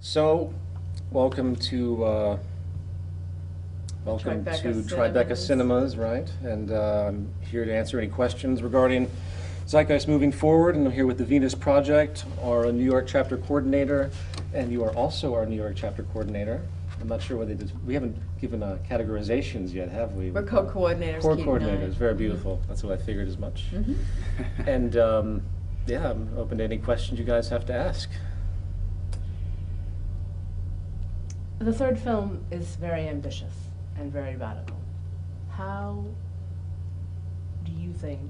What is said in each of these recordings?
So, welcome to Tribeca Cinemas, right? And I'm here to answer any questions regarding Zeitgeist Moving Forward, and I'm here with the Venus Project, our New York chapter coordinator, and you are also our New York chapter coordinator. I'm not sure what they did. We haven't given categorizations yet, have we? We're co-coordinators. Co-coordinators, very beautiful. That's what I figured as much. And yeah, I'm open to any questions you guys have to ask. The third film is very ambitious and very radical. How do you think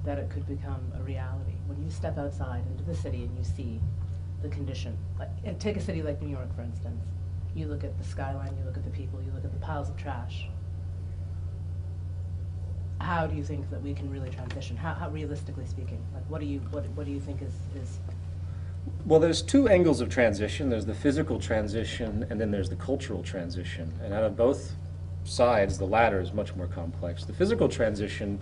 that it could become a reality when you step outside into the city and you see the condition? And take a city like New York, for instance. You look at the skyline, you look at the people, you look at the piles of trash. How do you think that we can really transition? How realistically speaking, like what do you think is Well, there's two angles of transition. There's the physical transition, and then there's the cultural transition. And out of both sides, the latter is much more complex. The physical transition,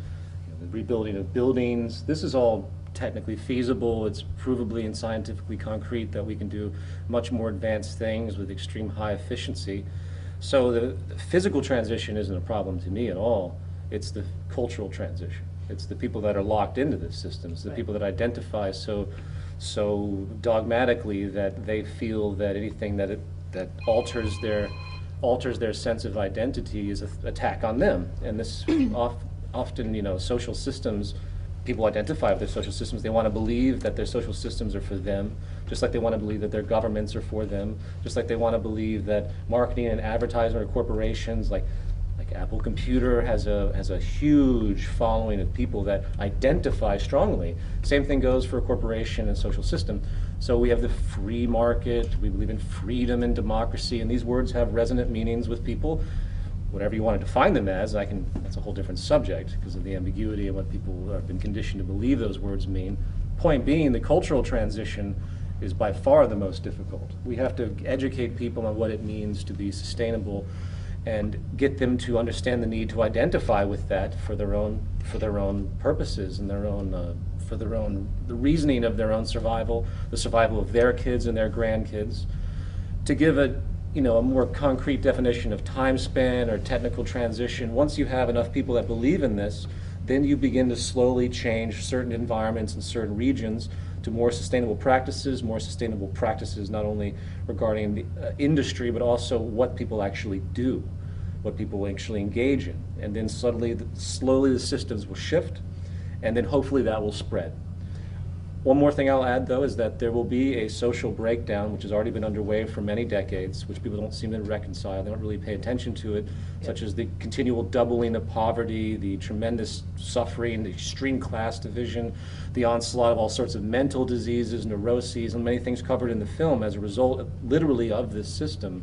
the rebuilding of buildings, this is all technically feasible. It's provably and scientifically concrete that we can do much more advanced things with extreme high efficiency. So the physical transition isn't a problem to me at all. It's the cultural transition. It's the people that are locked into this system. It's the people that identify so dogmatically that they feel that anything that alters their sense of identity is an attack on them. And this often, social systems, people identify with their social systems. They want to believe that their social systems are for them, just like they want to believe that their governments are for them, just like they want to believe that marketing and advertising or corporations like Apple Computer has a huge following of people that identify strongly. Same thing goes for a corporation and social system. So we have the free market, we believe in freedom and democracy, and these words have resonant meanings with people. Whatever you want to define them as, that's a whole different subject because of the ambiguity and what people have been conditioned to believe those words mean. Point being, the cultural transition is by far the most difficult. We have to educate people on what it means to be sustainable and get them to understand the need to identify with that for their own purposes and the reasoning of their own survival, the survival of their kids and their grandkids. To give a more concrete definition of time span or technical transition, once you have enough people that believe in this, then you begin to slowly change certain environments and certain regions to more sustainable practices not only regarding the industry, but also what people actually do, what people actually engage in. And then slowly the systems will shift, and then hopefully that will spread. One more thing I'll add, though, is that there will be a social breakdown, which has already been underway for many decades, which people don't seem to reconcile. They don't really pay attention to it, such as the continual doubling of poverty, the tremendous suffering, the extreme class division, the onslaught of all sorts of mental diseases, neuroses, and many things covered in the film as a result, literally, of this system.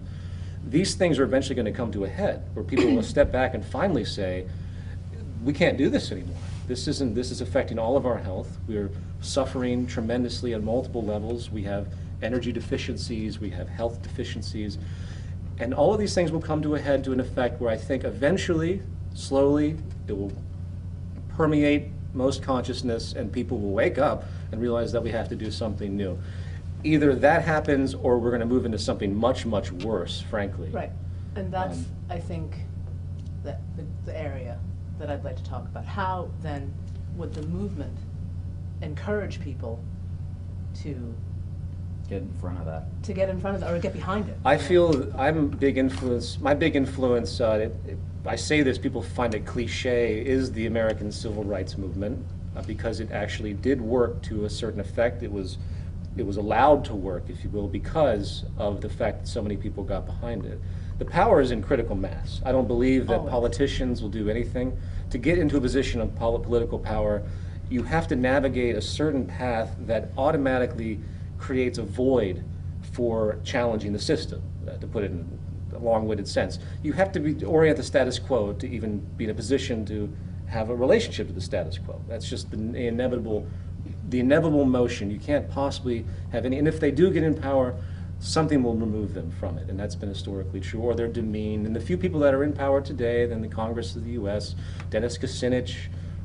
These things are eventually going to come to a head, where people will step back and finally say, we can't do this anymore. This is affecting all of our health. We're suffering tremendously on multiple levels. We have energy deficiencies, we have health deficiencies, and all of these things will come to a head to an effect where I think eventually, slowly, it will permeate most consciousness and people will wake up and realize that we have to do something new. Either that happens or we're going to move into something much, much worse, frankly. right? And that's, I think, the area that I'd like to talk about. How then would the movement encourage people to get in front of that? To get in front of that or get behind it? I feel I'm a big influence. My big influence, I say this, people find it cliche, is the American Civil Rights Movement because it actually did work to a certain effect. It was allowed to work, if you will, because of the fact that so many people got behind it. The power is in critical mass. I don't believe that politicians will do anything. To get into a position of political power, you have to navigate a certain path that automatically creates a void for challenging the system, to put it in a long-winded sense. You have to orient the status quo to even be in a position to have a relationship to the status quo. That's just the inevitable motion. You can't possibly have any, and if they do get in power, something will remove them from it, and that's been historically true, or they're demeaned. And the few people that are in power today, then the Congress of the US, Dennis Kucinich,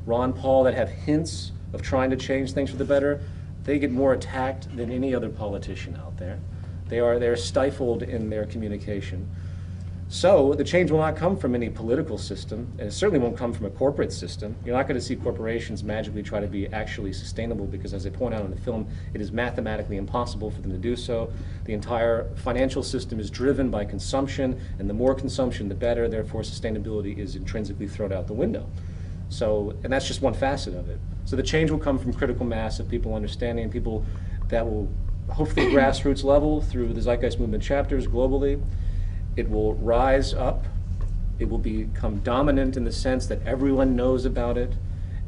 Ron Paul, that have hints of trying to change things for the better, they get more attacked than any other politician out there. They're stifled in their communication. So the change will not come from any political system, and it certainly won't come from a corporate system. You're not going to see corporations magically try to be actually sustainable, because as I point out in the film, it is mathematically impossible for them to do so. The entire financial system is driven by consumption, and the more consumption, the better. Therefore, sustainability is intrinsically thrown out the window. So, and that's just one facet of it. So the change will come from critical mass of people understanding, people that will hopefully grassroots level through the Zeitgeist Movement chapters globally. It will rise up, it will become dominant in the sense that everyone knows about it,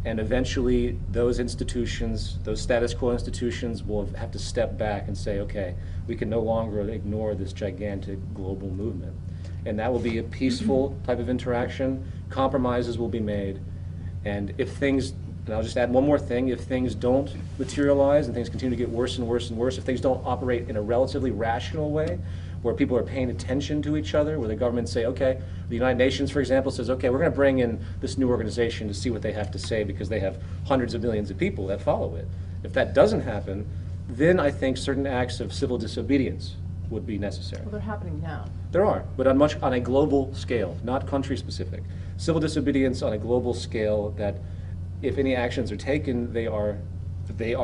and eventually those institutions, those status quo institutions, will have to step back and say, okay, we can no longer ignore this gigantic global movement. And that will be a peaceful type of interaction. Compromises will be made, and if things, and I'll just add one more thing, if things don't materialize and things continue to get worse and worse and worse, if things don't operate in a relatively rational way, where people are paying attention to each other, where the government say, okay, the United Nations, for example, says, okay, we're going to bring in this new organization to see what they have to say because they have hundreds of millions of people that follow it. If that doesn't happen, then I think certain acts of civil disobedience would be necessary. Well, they're happening now. There are, but on a global scale, not country specific. Civil disobedience on a global scale that if any actions are taken, they are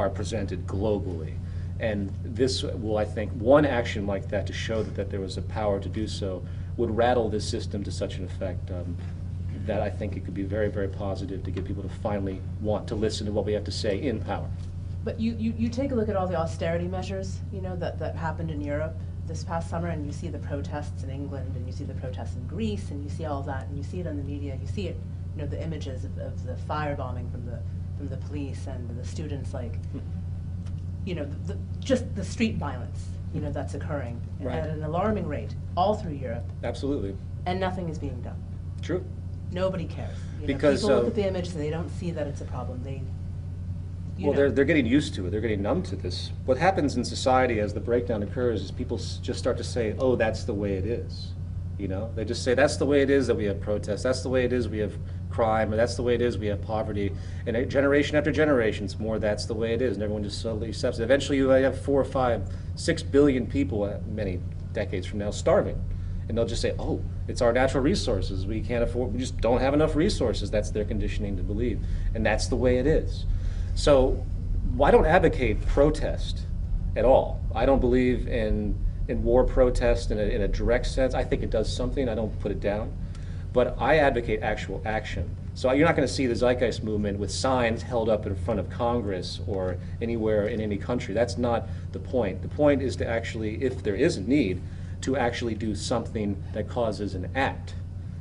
presented globally. And this will, I think, one action like that to show that there was a power to do so would rattle this system to such an effect that I think it could be very, very positive to get people to finally want to listen to what we have to say in power. But you take a look at all the austerity measures, that happened in Europe this past summer, and you see the protests in England, and you see the protests in Greece, and you see all of that, and you see it on the media, you see it, the images of the firebombing from the police and the students, just the street violence, that's occurring Right. at an alarming rate all through Europe, Absolutely. and nothing is being done. True. Nobody cares. Because, people look at the image and they don't see that it's a problem. They're getting used to it. They're getting numb to this. What happens in society as the breakdown occurs is people just start to say, oh, that's the way it is. They just say, that's the way it is that we have protests. That's the way it is we have crime. Or that's the way it is we have poverty. And generation after generation, it's more that's the way it is. And everyone just slowly accepts it. Eventually you have 4 or 5, 6 billion people many decades from now starving. And they'll just say, oh, it's our natural resources. We can't afford, we just don't have enough resources. That's their conditioning to believe. And that's the way it is. So I don't advocate protest at all. I don't believe in war protest in a direct sense. I think it does something. I don't put it down. But I advocate actual action. So you're not going to see the Zeitgeist Movement with signs held up in front of Congress or anywhere in any country. That's not the point. The point is to actually, if there is a need, to actually do something that causes an act.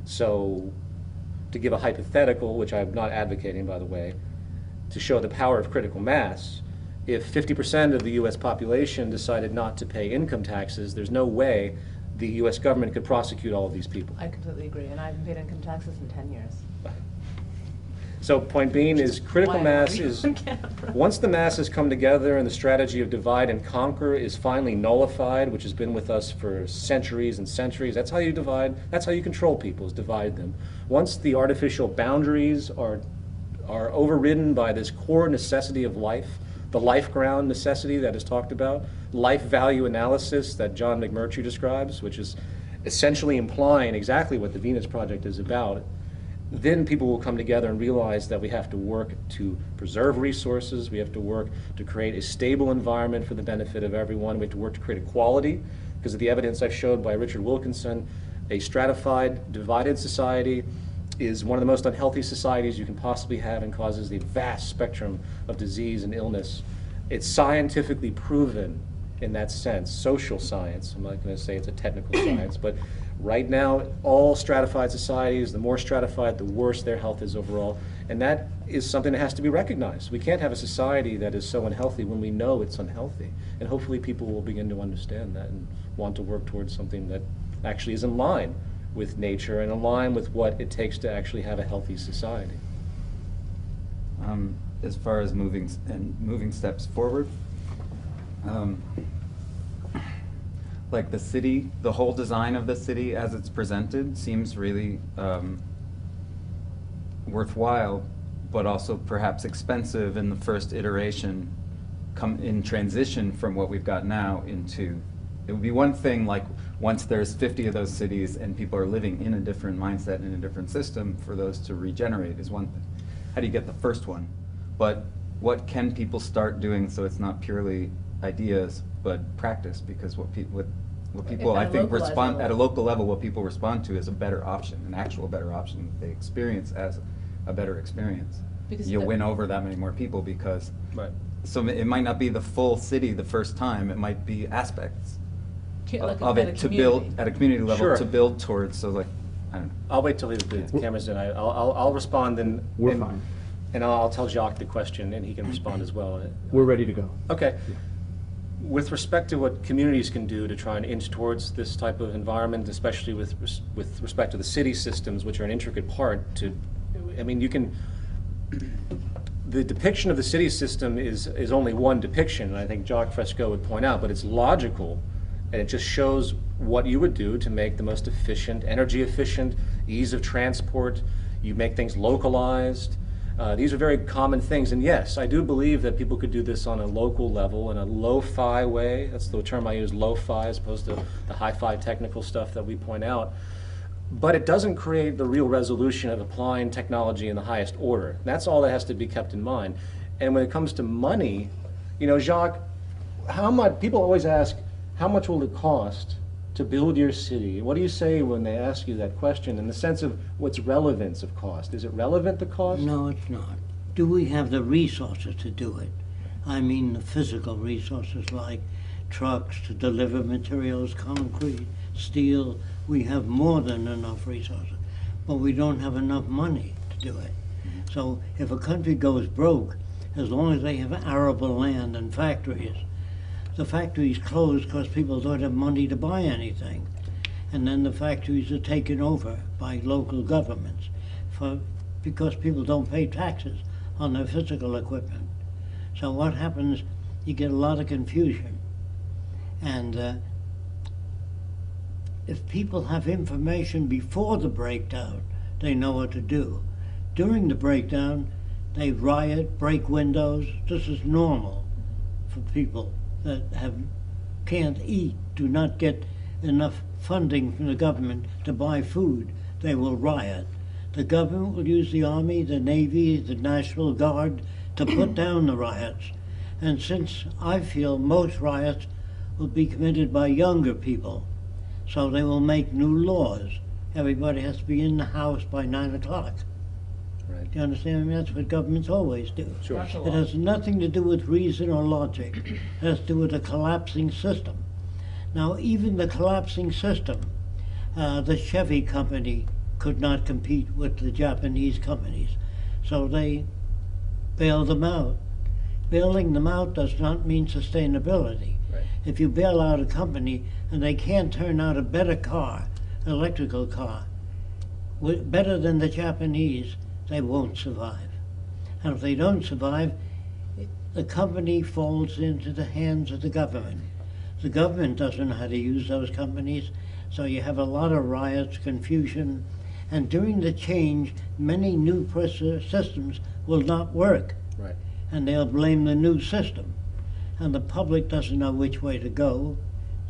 So to give a hypothetical, which I'm not advocating, by the way, to show the power of critical mass, if 50% of the US population decided not to pay income taxes, there's no way the US government could prosecute all of these people. I completely agree, and I haven't paid income taxes in 10 years. So point being is critical mass is, once the masses come together and the strategy of divide and conquer is finally nullified, which has been with us for centuries and centuries, that's how you divide, that's how you control people, is divide them. Once the artificial boundaries are overridden by this core necessity of life, the life ground necessity that is talked about, life value analysis that John McMurtry describes, which is essentially implying exactly what the Venus Project is about, then people will come together and realize that we have to work to preserve resources, we have to work to create a stable environment for the benefit of everyone, we have to work to create equality, because of the evidence I've showed by Richard Wilkinson, a stratified, divided society is one of the most unhealthy societies you can possibly have and causes the vast spectrum of disease and illness. It's scientifically proven in that sense, social science. I'm not going to say it's a technical science, but right now, all stratified societies, the more stratified, the worse their health is overall. And that is something that has to be recognized. We can't have a society that is so unhealthy when we know it's unhealthy. And hopefully people will begin to understand that and want to work towards something that actually is in line with nature and align with what it takes to actually have a healthy society. As far as moving steps forward, like the city, the whole design of the city as it's presented seems really worthwhile, but also perhaps expensive in the first iteration, come in transition from what we've got now into It would be one thing, like, once there's 50 of those cities and people are living in a different mindset and in a different system, for those to regenerate is one thing. How do you get the first one? But what can people start doing so it's not purely ideas, but practice? Because what people, I At a think, localized respond, level. at a local level, what people respond to is a better option, an actual better option that they experience as a better experience. Because You'll the- win over that many more people because, Right. so it might not be the full city the first time, it might be aspects Like of at a it to community. build, at a community level, Sure. to build towards, so like, I don't know. I'll wait till the camera's in. I'll respond and. We're and- fine. And I'll tell Jacque the question and he can respond as well. We're ready to go. Okay. With respect to what communities can do to try and inch towards this type of environment, especially with respect to the city systems, which are an intricate part to, I mean, you can, the depiction of the city system is only one depiction, and I think Jacque Fresco would point out, but it's logical, and it just shows what you would do to make the most efficient, energy efficient, ease of transport. You make things localized. These are very common things, and yes, I do believe that people could do this on a local level in a lo-fi way. That's the term I use, lo-fi, as opposed to the hi-fi technical stuff that we point out. But it doesn't create the real resolution of applying technology in the highest order. That's all that has to be kept in mind. And when it comes to money, you know, Jacque, how much, people always ask, how much will it cost to build your city? What do you say when they ask you that question in the sense of what's relevance of cost? Is it relevant, the cost? No, it's not. Do we have the resources to do it? I mean the physical resources like trucks to deliver materials, concrete, steel. We have more than enough resources, but we don't have enough money to do it. So if a country goes broke, as long as they have arable land and factories, the factories close because people don't have money to buy anything. And then the factories are taken over by local governments because people don't pay taxes on their physical equipment. So what happens, you get a lot of confusion. And if people have information before the breakdown, they know what to do. During the breakdown, they riot, break windows. This is normal for people that can't eat, do not get enough funding from the government to buy food. They will riot. The government will use the Army, the Navy, the National Guard to put down the riots. And since I feel most riots will be committed by younger people, so they will make new laws. Everybody has to be in the house by 9 o'clock. Right. Do you understand? I mean, that's what governments always do. Sure. Martial It law. has nothing to do with reason or logic. It has to do with a collapsing system. Now, even the collapsing system, the Chevy company could not compete with the Japanese companies, so they bailed them out. Bailing them out does not mean sustainability. Right. If you bail out a company and they can't turn out a better car, electrical car, better than the Japanese, they won't survive. And if they don't survive, the company falls into the hands of the government. The government doesn't know how to use those companies, so you have a lot of riots, confusion, and during the change, many new systems will not work, Right. and they'll blame the new system. And the public doesn't know which way to go,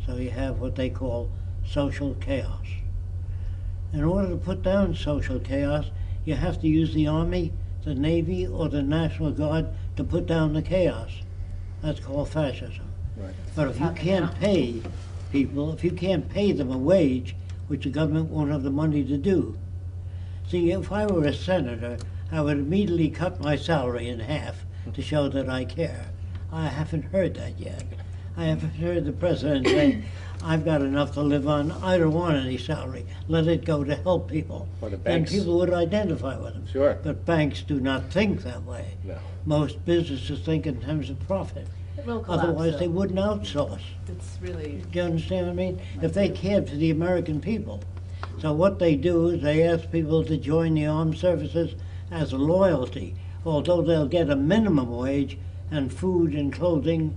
so you have what they call social chaos. In order to put down social chaos, you have to use the Army, the Navy, or the National Guard to put down the chaos. That's called fascism. Right. But if you can't pay people, if you can't pay them a wage, which the government won't have the money to do. See, if I were a senator, I would immediately cut my salary in half to show that I care. I haven't heard that yet. I haven't heard the president say, I've got enough to live on, I don't want any salary, let it go to help people. Or the Then banks. people would identify with him. Sure. But banks do not think that way. No. Most businesses think in terms of profit. It will collapse, Otherwise, they though. wouldn't outsource. It's really, Do you understand what I mean? If they cared for the American people. So what they do is they ask people to join the armed services as a loyalty. Although they'll get a minimum wage and food and clothing,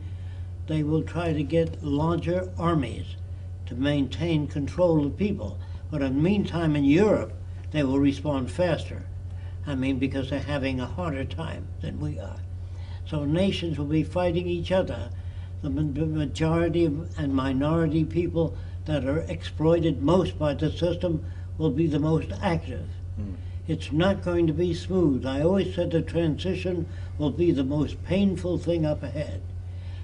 they will try to get larger armies to maintain control of people. But in the meantime, in Europe, they will respond faster. I mean, because they're having a harder time than we are. So nations will be fighting each other the majority and minority people that are exploited most by the system will be the most active. It's not going to be smooth. I always said the transition will be the most painful thing up ahead,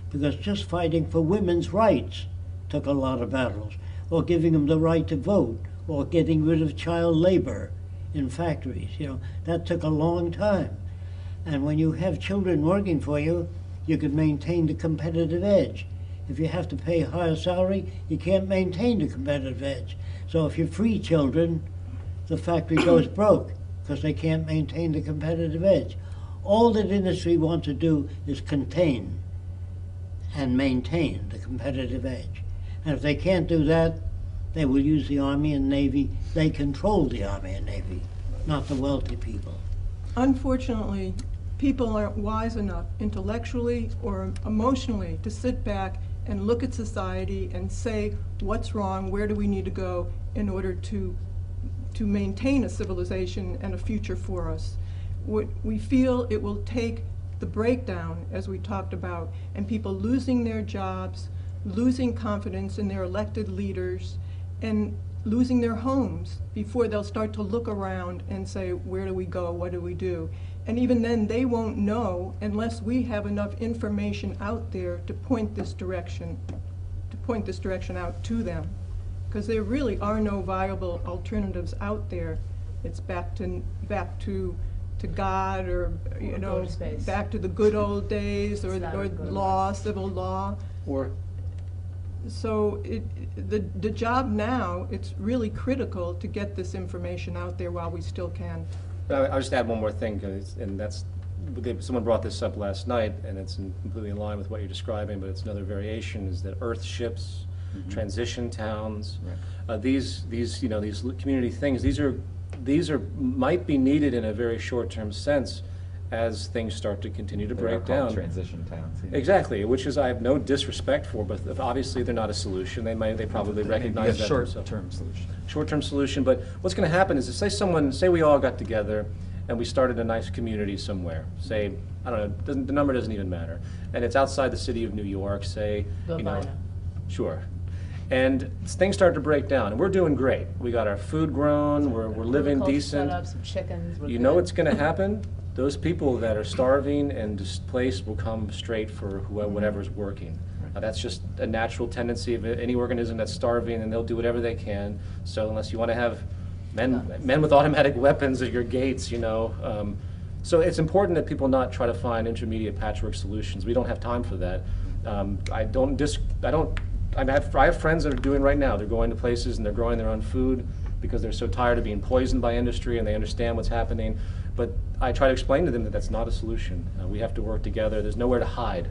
because just fighting for women's rights took a lot of battles, or giving them the right to vote, or getting rid of child labor in factories. That took a long time. And when you have children working for you, you can maintain the competitive edge. If you have to pay a higher salary, you can't maintain the competitive edge. So if you free children, the factory goes broke because they can't maintain the competitive edge. All that industry wants to do is contain and maintain the competitive edge. And if they can't do that, they will use the Army and Navy. They control the Army and Navy, not the wealthy people. Unfortunately, people aren't wise enough intellectually or emotionally to sit back and look at society and say what's wrong, where do we need to go in order to maintain a civilization and a future for us. We feel it will take the breakdown, as we talked about, and people losing their jobs, losing confidence in their elected leaders, and losing their homes before they'll start to look around and say, where do we go, what do we do? And even then, they won't know unless we have enough information out there to point this direction out to them. Because there really are no viable alternatives out there. It's back to God, or back to the good old days, or law, civil law. So the job now, it's really critical to get this information out there while we still can. I'll just add one more thing, and that's, someone brought this up last night, and it's completely in line with what you're describing, but it's another variation, is that earth ships, transition towns, right. These community things, these might be needed in a very short-term sense as things start to continue to break down. Transition towns. Yeah. Exactly, which is I have no disrespect for, but obviously they're not a solution. They probably recognize that. Short-term solution. Short-term solution, but what's going to happen is, say we all got together and we started a nice community somewhere. Say, I don't know, the number doesn't even matter, and it's outside the city of New York. Say, sure. And things start to break down, and we're doing great. We got our food grown, we're living decent. Set up some chickens. You know what's going to happen? Those people that are starving and displaced will come straight for whatever's working. That's just a natural tendency of any organism that's starving, and they'll do whatever they can. So unless you want to have men with automatic weapons at your gates, so it's important that people not try to find intermediate patchwork solutions. We don't have time for that. I have friends that are doing right now. They're going to places and they're growing their own food because they're so tired of being poisoned by industry, and they understand what's happening. But I try to explain to them that that's not a solution. We have to work together. There's nowhere to hide,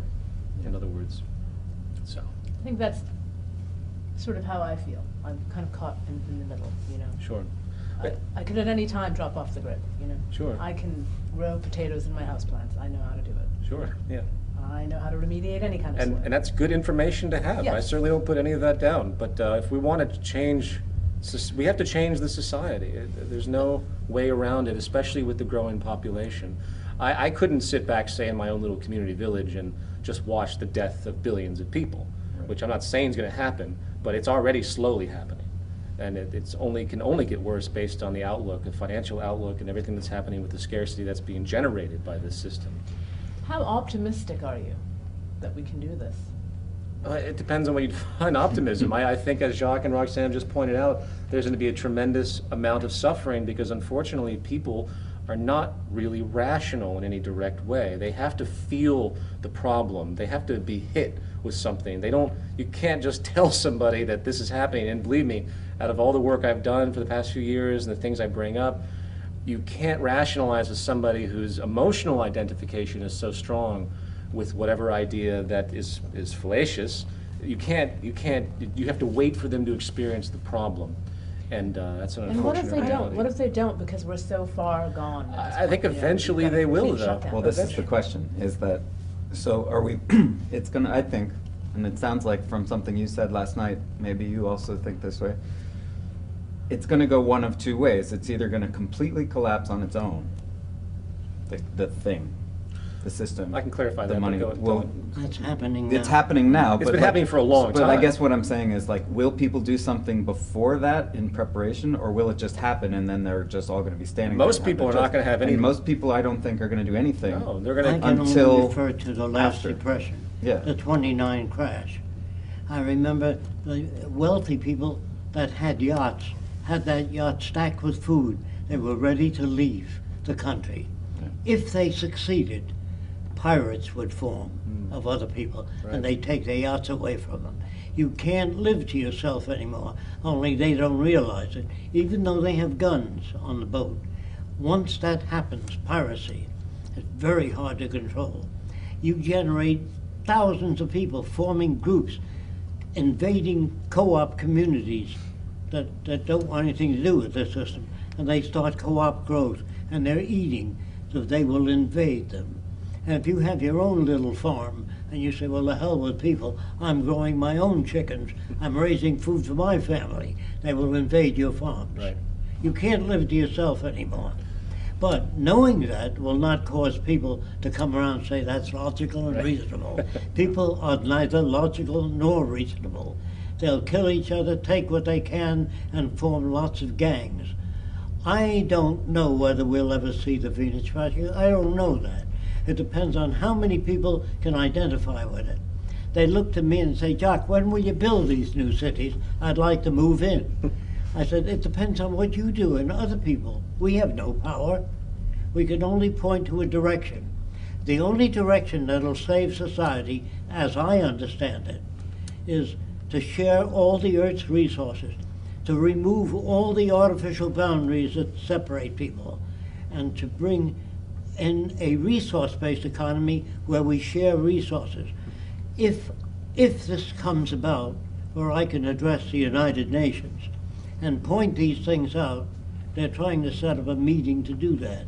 in other words. So I think that's sort of how I feel. I'm kind of caught in the middle, Sure. I could at any time drop off the grid, Sure. I can grow potatoes in my houseplants. I know how to do it. Sure, yeah. I know how to remediate any kind of soil. And that's good information to have. Yes. I certainly don't put any of that down. But if we want to change, we have to change the society. There's no way around it, especially with the growing population. I couldn't sit back, say, in my own little community village and just watch the death of billions of people, right. Which I'm not saying is going to happen, but it's already slowly happening. And it can only get worse based on the outlook, the financial outlook, and everything that's happening with the scarcity that's being generated by this system. How optimistic are you that we can do this? It depends on what you define optimism. I think, as Jacque and Roxanne just pointed out, there's going to be a tremendous amount of suffering because, unfortunately, people are not really rational in any direct way. They have to feel the problem. They have to be hit with something. You can't just tell somebody that this is happening. And believe me, out of all the work I've done for the past few years and the things I bring up, you can't rationalize with somebody whose emotional identification is so strong with whatever idea that is fallacious. You have to wait for them to experience the problem. And that's an unfortunate And what if they reality. don't? What if they don't because we're so far gone? I think eventually they will, though. Well, this is the question, is that, so are we, it's gonna, I think, and it sounds like from something you said last night, maybe you also think this way, it's gonna go one of two ways. It's either gonna completely collapse on its own, the the system, I can clarify the that, but money go- will. go- That's happening now. It's happening now. It's but been like- happening for a long But I time. guess what I'm saying is, like, will people do something before that in preparation, or will it just happen and then they're just all going to be standing there? Most and people have are to not gonna have any- And most people, I don't think, are going to do anything. No, they're I gonna, can until only refer to the last after. depression, Yeah. the '29 crash. I remember the wealthy people that had yachts, had that yacht stacked with food. They were ready to leave the country. If they succeeded, pirates would form of other people, Right. and they'd take their yachts away from them. You can't live to yourself anymore, only they don't realize it, even though they have guns on the boat. Once that happens, piracy is very hard to control. You generate thousands of people forming groups, invading co-op communities that don't want anything to do with the system, and they start co-op growth, and they're eating, so they will invade them. And if you have your own little farm, and you say, well, the hell with people, I'm growing my own chickens, I'm raising food for my family, they will invade your farms. Right. You can't live to yourself anymore. But knowing that will not cause people to come around and say that's logical and Right. reasonable. People are neither logical nor reasonable. They'll kill each other, take what they can, and form lots of gangs. I don't know whether we'll ever see the Venus Project. I don't know that. It depends on how many people can identify with it. They look to me and say, Jacque, when will you build these new cities? I'd like to move in. I said, it depends on what you do and other people. We have no power. We can only point to a direction. The only direction that'll save society, as I understand it, is to share all the Earth's resources, to remove all the artificial boundaries that separate people, and to bring in a resource-based economy where we share resources. If this comes about, where I can address the United Nations and point these things out, they're trying to set up a meeting to do that.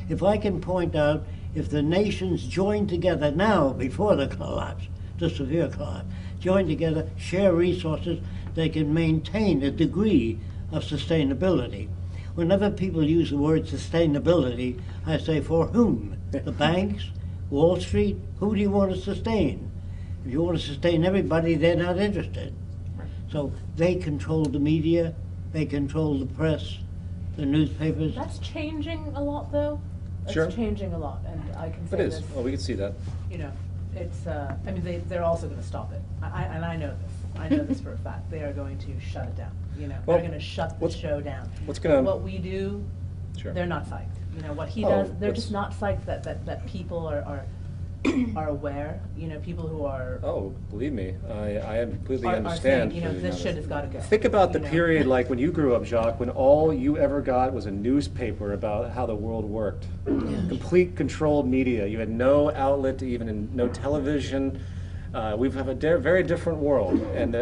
If I can point out, if the nations join together now, before the collapse, the severe collapse, join together, share resources, they can maintain a degree of sustainability. Whenever people use the word sustainability, I say, for whom? The banks? Wall Street? Who do you want to sustain? If you want to sustain everybody, they're not interested. So they control the media, they control the press, the newspapers. That's changing a lot, though. It's Sure. changing a lot, and I can it say is. this. Well, we can see that. You know, it's. I mean, they're also going to stop it. And I know this. I know this for a fact. They are going to shut it down. You know, Well, they're going to shut the what's- show down. what's gonna- What we do, Sure. they're not psyched. You know, what he Oh, does, they're what's- just not psyched that people are aware. You know, people who are Oh, believe me, I completely are understand. saying, you know, this shit has got to go. Think about the you know? period like when you grew up, Jacque, when all you ever got was a newspaper about how the world worked. Complete controlled media. You had no outlet to even no television. We have a very different world, and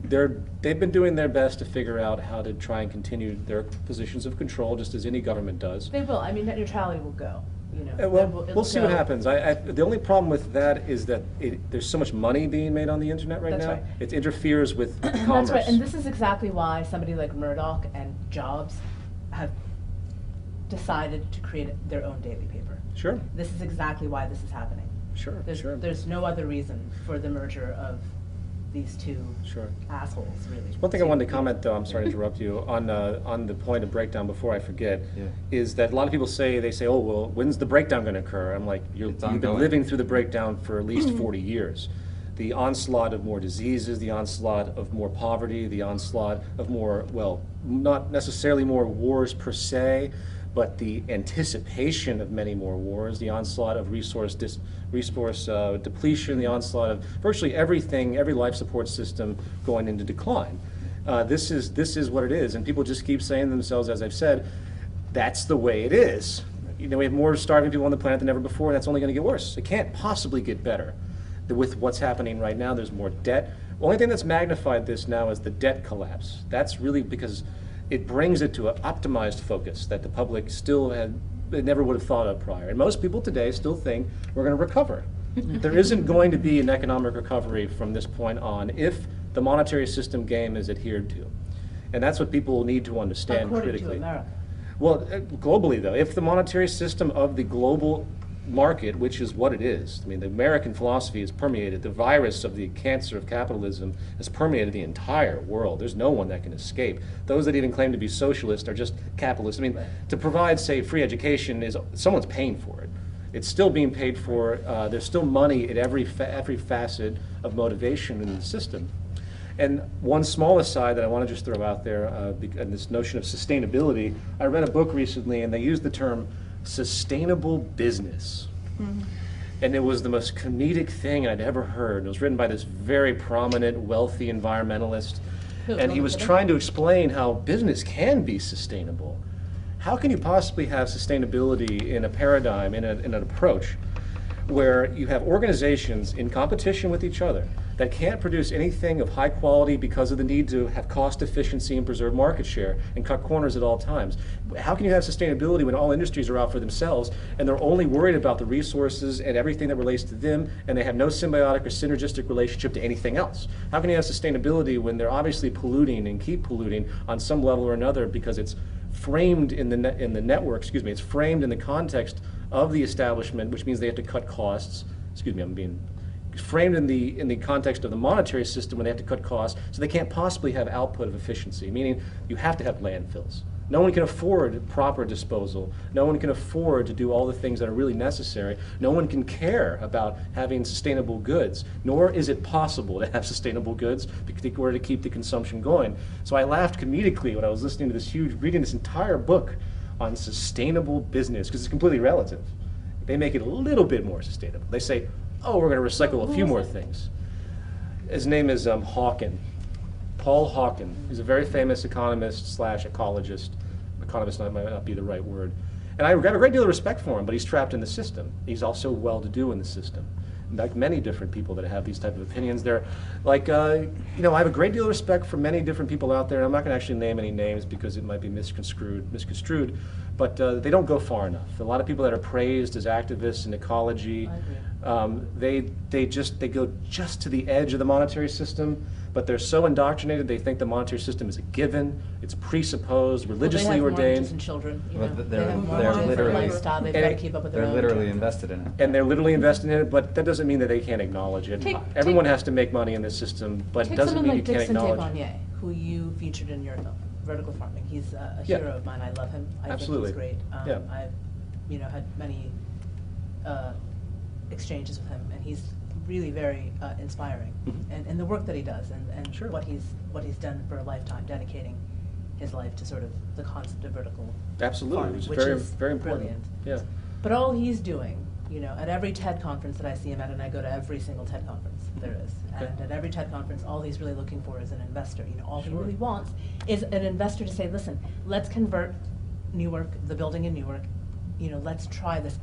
they've been doing their best to figure out how to try and continue their positions of control, just as any government does. They will. I mean, net neutrality will go. You know, Well, it'll we'll see what go. happens. The only problem with that is that there's so much money being made on the internet right That's now. right. It interferes with commerce. That's right, and this is exactly why somebody like Murdoch and Jobs have decided to create their own daily paper. Sure, This is exactly why this is happening. sure, sure. There's no other reason for the merger of these two Sure. assholes, really. One thing I wanted to comment, though, I'm sorry to interrupt you, on the point of breakdown before I forget, Yeah. is that a lot of people say, oh, well, when's the breakdown going to occur? I'm like, you've been ongoing. living through the breakdown for at least 40 years. The onslaught of more diseases, the onslaught of more poverty, the onslaught of more, well, not necessarily more wars per se, but the anticipation of many more wars, the onslaught of resource depletion, the onslaught of virtually everything, every life support system going into decline. This is what it is, and people just keep saying to themselves, as I've said, that's the way it is. You know, we have more starving people on the planet than ever before, and that's only going to get worse. It can't possibly get better. With what's happening right now, there's more debt. The only thing that's magnified this now is the debt collapse. That's really because it brings it to an optimized focus that the public still never would have thought of prior. And most people today still think we're going to recover. There isn't going to be an economic recovery from this point on if the monetary system game is adhered to. And that's what people need to understand According critically. to America. Well, globally though, if the monetary system of the global market, which is what it is. I mean, the American philosophy is permeated. The virus of the cancer of capitalism has permeated the entire world. There's no one that can escape. Those that even claim to be socialist are just capitalists. I mean, to provide, say, free education is someone's paying for it. It's still being paid for. There's still money at every facet of motivation in the system. And one small aside that I want to just throw out there, and this notion of sustainability, I read a book recently and they used the term sustainable business. Mm-hmm. And it was the most comedic thing I'd ever heard. It was written by this very prominent, wealthy environmentalist. And he was trying to explain how business can be sustainable. How can you possibly have sustainability in a paradigm, in an approach, where you have organizations in competition with each other that can't produce anything of high quality because of the need to have cost efficiency and preserve market share and cut corners at all times? How can you have sustainability when all industries are out for themselves and they're only worried about the resources and everything that relates to them, and they have no symbiotic or synergistic relationship to anything else? How can you have sustainability when they're obviously polluting and keep polluting on some level or another because it's framed in the network, it's framed in the context of the establishment, which means they have to cut costs. Framed in the context of the monetary system when they have to cut costs, so they can't possibly have output of efficiency, meaning you have to have landfills. No one can afford proper disposal. No one can afford to do all the things that are really necessary. No one can care about having sustainable goods, nor is it possible to have sustainable goods in order to keep the consumption going. So I laughed comedically when I was listening to reading this entire book on sustainable business, because it's completely relative. They make it a little bit more sustainable. They say, oh, we're going to recycle a few more things. His name is Hawken, Paul Hawken. He's a very famous economist / ecologist. Economist might not be the right word. And I have a great deal of respect for him, but he's trapped in the system. He's also well-to-do in the system. Like many different people that have these type of opinions, they're like, I have a great deal of respect for many different people out there, and I'm not going to actually name any names because it might be misconstrued, but they don't go far enough. A lot of people that are praised as activists in ecology, they go just to the edge of the monetary system, but they're so indoctrinated they think the monetary system is a given, it's presupposed, religiously ordained. Mortgages and children, they're literally lifestyle. They've got to keep up with their they're own literally terms. invested in it. And they're literally invested in it, but that doesn't mean that they can't acknowledge it. Everyone has to make money in this system, but it Take doesn't someone mean you like can't Dixon acknowledge it. Tabonnier, who you featured in your film, Vertical Farming. He's a Yeah. hero of mine. I love him. I Absolutely. think he's great. Yeah. I've had many exchanges with him, and he's really very inspiring. Mhm. And the work that he does, and Sure. what he's done for a lifetime, dedicating his life to sort of the concept of vertical Absolutely, farming, it's which very, is very important. brilliant. Yeah. But all he's doing, at every TED conference that I see him at, and I go to every single TED conference there is, Okay. and at every TED conference, all he's really looking for is an investor. All he Sure. really wants is an investor to say, listen, let's convert Newark, the building in Newark, let's try this.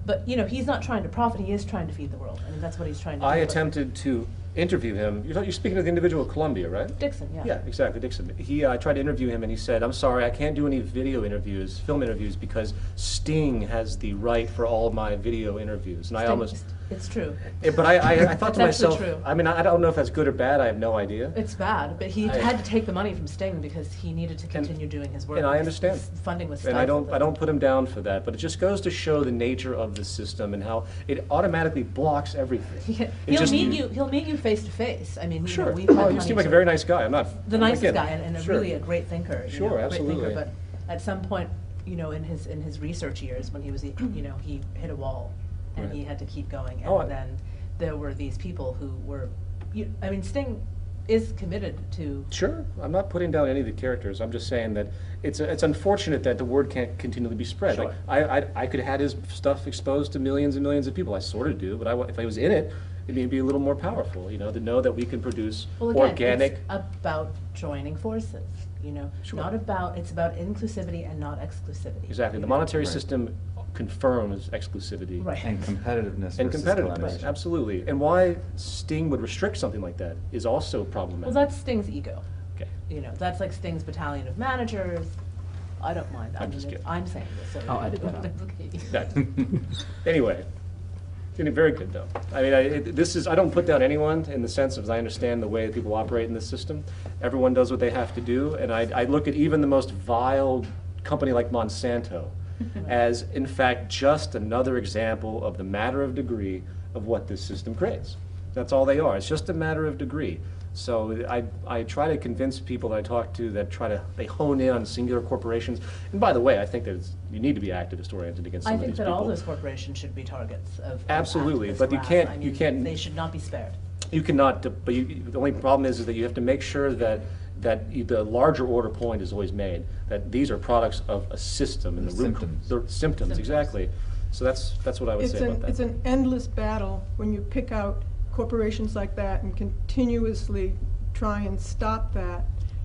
But, he's not trying to profit, he is trying to feed the world. I mean, that's what he's trying to do. I But attempted to interview him. You're speaking of the individual at Columbia, right? Dixon, yeah. Yeah, exactly, Dixon. I tried to interview him and he said, I'm sorry, I can't do any film interviews, because Sting has the right for all of my video interviews. And I almost... It's true. But I thought to That's myself, true. I mean, I don't know if that's good or bad, I have no idea. It's bad, but he had to take the money from Sting because he needed to continue doing his work. And I because understand. his funding was And I stifled. don't put him down for that, but it just goes to show the nature of the system and how it automatically blocks everything. He'll meet you face to face. I mean, Sure. we've had Oh, you plenty seem like a of- very nice guy. I'm not... the nicest again, guy and sure. really a great thinker. Sure, a great absolutely. thinker, but at some point, in his research years, when he was, he hit a wall, and Right. he had to keep going. And Oh, then there were these people who were, Sting is committed to. Sure, I'm not putting down any of the characters. I'm just saying that it's unfortunate that the word can't continually be spread. Sure. Like I could have had his stuff exposed to millions and millions of people. I sort of do, but if I was in it, it may be a little more powerful. To know that we can produce Well, again, organic. it's about joining forces. Sure. It's about inclusivity and not exclusivity. Exactly. The monetary Right. system confirms exclusivity. Right. And competitiveness And versus competitiveness, collaboration. absolutely. And why Sting would restrict something like that is also problematic. Well, that's Sting's ego. Okay. That's like Sting's battalion of managers. I don't mind that. I'm just kidding. I'm saying this. So I'll edit that out. it's okay. That- Anyway, very good though. I mean, I don't put down anyone in the sense of, I understand the way that people operate in this system. Everyone does what they have to do, and I look at even the most vile company like Monsanto, as, in fact, just another example of the matter of degree of what this system creates. That's all they are. It's just a matter of degree. So I try to convince people that I talk to that they hone in on singular corporations. And by the way, I think that you need to be activist oriented against some I of think these that people. all those corporations should be targets of Absolutely, activist but you wrath. can't- I you mean, can't- They should not be spared. You cannot, but the only problem is that you have to make sure that the larger order point is always made, that these are products of a system and the root Symptoms. the symptoms, exactly. So that's what I would say about that. It's an endless battle when you pick out corporations like that and continuously try and stop that.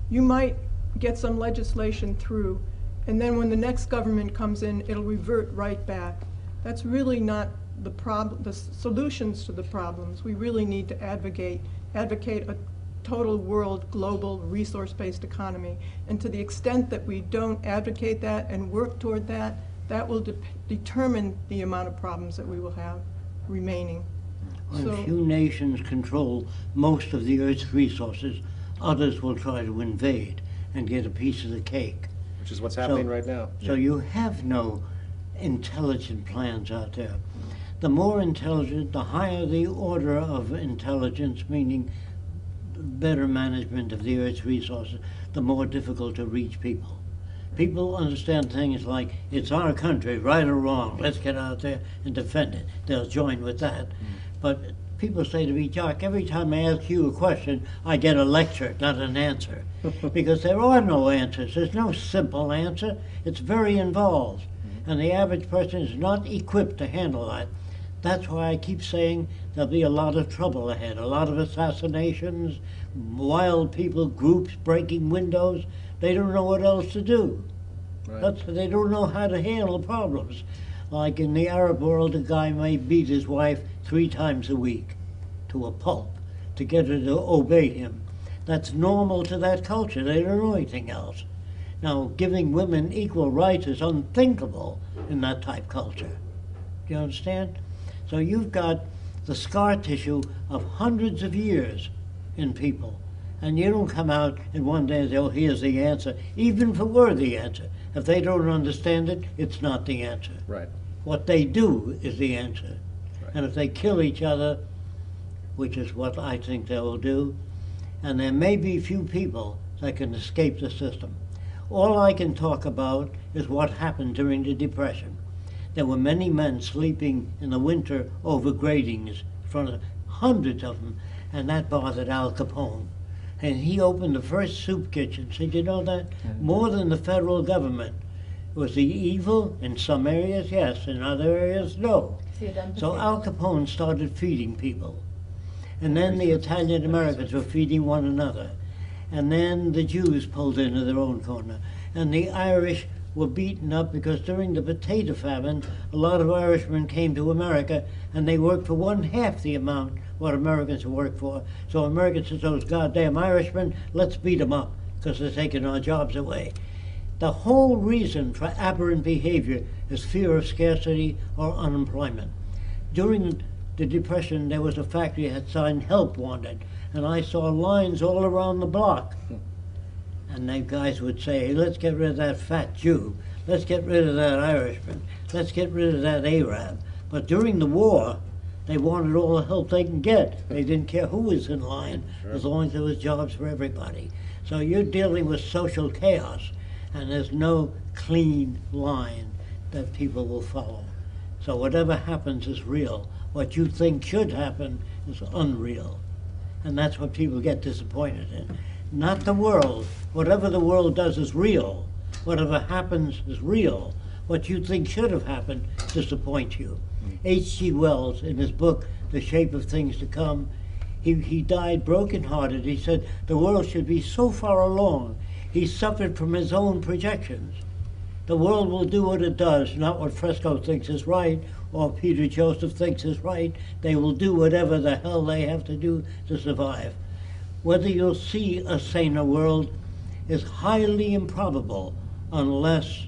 You might get some legislation through, and then when the next government comes in, it'll revert right back. That's really not the problem, the solutions to the problems. We really need to advocate a total world, global, resource-based economy. And to the extent that we don't advocate that and work toward that, that will determine the amount of problems that we will have remaining. When So- few nations control most of the Earth's resources, others will try to invade and get a piece of the cake. Which is what's happening So- right now. So you have no intelligent plans out there. The more intelligent, the higher the order of intelligence, meaning better management of the Earth's resources, the more difficult to reach people. People understand things like, it's our country, right or wrong, let's get out there and defend it. They'll join with that. But people say to me, Jacque, every time I ask you a question, I get a lecture, not an answer. Because there are no answers. There's no simple answer. It's very involved. And the average person is not equipped to handle that. That's why I keep saying there'll be a lot of trouble ahead, a lot of assassinations, wild people, groups breaking windows. They don't know what else to do. Right. They don't know how to handle problems. Like in the Arab world, a guy may beat his wife 3 times a week to a pulp to get her to obey him. That's normal to that culture. They don't know anything else. Now, giving women equal rights is unthinkable in that type culture. Do you understand? So you've got the scar tissue of hundreds of years in people. And you don't come out in one day and say, oh, here's the answer, even if it were the answer. If they don't understand it, it's not the answer. Right. What they do is the answer. Right. And if they kill each other, which is what I think they will do, and there may be few people that can escape the system. All I can talk about is what happened during the Depression. There were many men sleeping in the winter over gratings in front of hundreds of them, and that bothered Al Capone. And he opened the first soup kitchen. Said, you know that? More than the federal government. Was he evil? In some areas, yes. In other areas, no. So Al Capone started feeding people. And then the Italian Americans were feeding one another. And then the Jews pulled into their own corner. And the Irish were beaten up because during the potato famine, a lot of Irishmen came to America and they worked for 1/2 the amount what Americans worked for. So Americans said, those goddamn Irishmen, let's beat them up because they're taking our jobs away. The whole reason for aberrant behavior is fear of scarcity or unemployment. During the Depression, there was a factory that had signed help wanted, and I saw lines all around the block. And the guys would say, hey, let's get rid of that fat Jew. Let's get rid of that Irishman. Let's get rid of that Arab. But during the war, they wanted all the help they can get. They didn't care who was in line, as long as there was jobs for everybody. So you're dealing with social chaos, and there's no clean line that people will follow. So whatever happens is real. What you think should happen is unreal. And that's what people get disappointed in. Not the world. Whatever the world does is real. Whatever happens is real. What you think should have happened disappoints you. H.G. Wells, in his book, The Shape of Things to Come, he died brokenhearted. He said the world should be so far along. He suffered from his own projections. The world will do what it does, not what Fresco thinks is right or Peter Joseph thinks is right. They will do whatever the hell they have to do to survive. Whether you'll see a saner world is highly improbable unless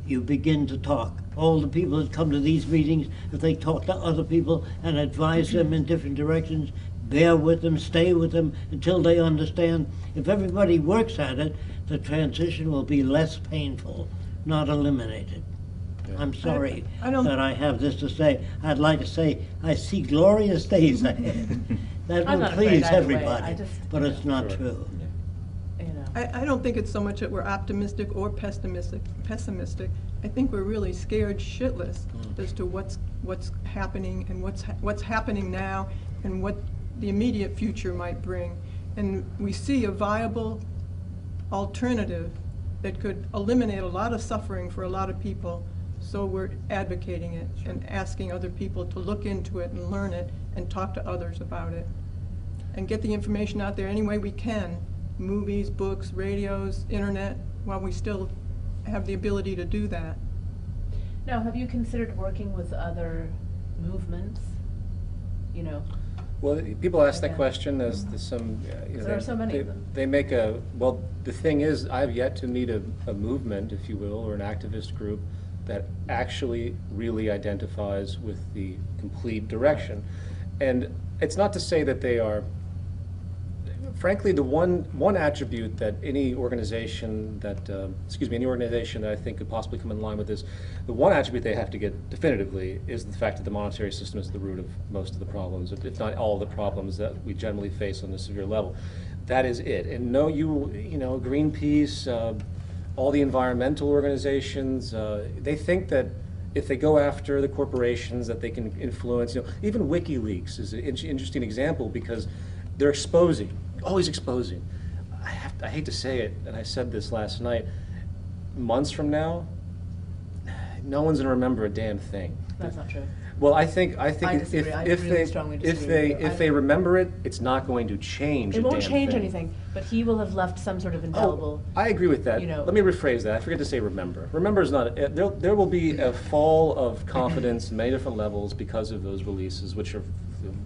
you begin to talk. All the people that come to these meetings, if they talk to other people and advise them in different directions, bear with them, stay with them until they understand. If everybody works at it, the transition will be less painful, not eliminated. I'm sorry I don't- that I have this to say. I'd like to say, I see glorious days ahead. That I'm will not afraid please either way. everybody, I just- but it's not Sure. true. You know. I don't think it's so much that we're optimistic or pessimistic. I think we're really scared shitless as to what's happening and what's happening now and what the immediate future might bring. And we see a viable alternative that could eliminate a lot of suffering for a lot of people, so we're advocating it and asking other people to look into it and learn it and talk to others about it and get the information out there any way we can, movies, books, radios, internet, while we still have the ability to do that. Now, have you considered working with other movements? You know, Well, people ask that Okay. question as some, There are so many of them. They make well, the thing is, I've yet to meet a movement, if you will, or an activist group that actually really identifies with the complete direction. And it's not to say that they are, frankly, the one attribute that any organization that, any organization that I think could possibly come in line with this, the one attribute they have to get definitively is the fact that the monetary system is at the root of most of the problems, if not all the problems that we generally face on a severe level. That is it. And no, Greenpeace, all the environmental organizations, they think that if they go after the corporations that they can influence, even WikiLeaks is an interesting example because they're exposing, always exposing. I hate to say it, and I said this last night, months from now, no one's gonna remember a damn thing. that's not true. Well, I think I disagree. I really strongly disagree with you. if they remember it, it's not going to change It a won't damn change thing. anything, but he will have left some sort of indelible. I agree with that. you know- Let me rephrase that. I forget to say remember. Remember is not, there will be a fall of confidence in many different levels because of those releases, which are